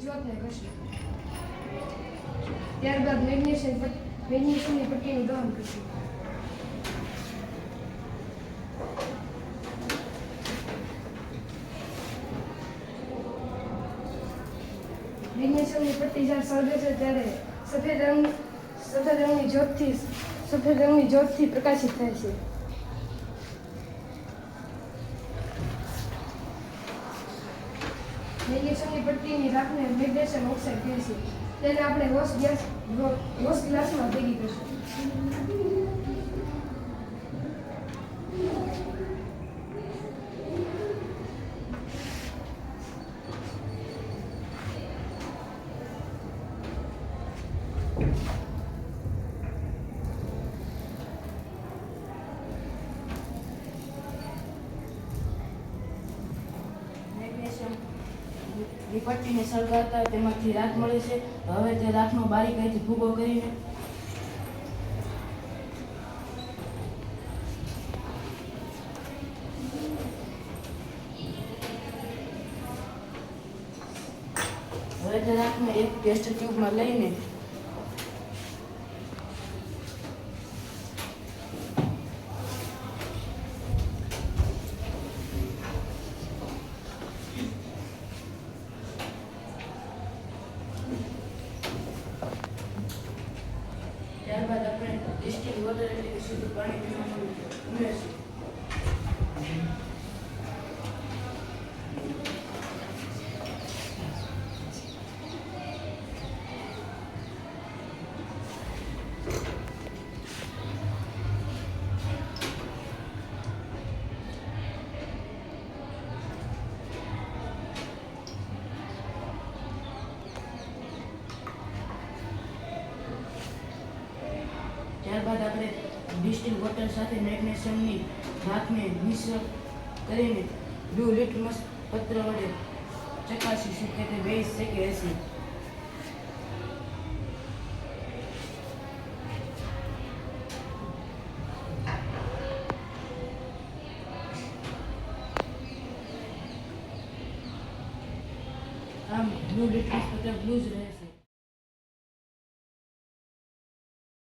જ્યોતને ઘસી. ત્યારબાદ મેગ્નેશિયમની પટ્ટીનું દહન કરશું. મેગ્નેશિયમની પટ્ટી જ્યારે સળગે છે ત્યારે સફેદ રંગની જ્યોતથી પ્રકાશિત થાય છે. મેગ્નેશિયમની પટ્ટીની રાખને મેગ્નેશિયમ ઓક્સાઇડ કહે છે. તેને આપણે વોશ ગ્લાસમાં ભેગી કરીશું. પટ્ટીને સળગાવતા તેમાંથી રાખ મળે છે. હવે તે રાખનો બારીકાઈથી ભૂકો કરીને એક ટેસ્ટ ટ્યુબમાં લઈને ત્યારબાદ આપણે ડિસ્ટિલ વોટર એટલે કે શુદ્ધ પાણી પીવાનું ઉમેરશું. ત્યારબાદ આપણે ડિસ્ટિલ વોટર સાથે મેગ્નેશિયમની રાખને મિશ્ર કરીને બ્લુ લિટમસ પત્ર વડે ચકાસીશું કે તે બેઝ છે કે એસિડ. આમ બ્લુ લિટમસ પત્ર બ્લુ જ રહે છે.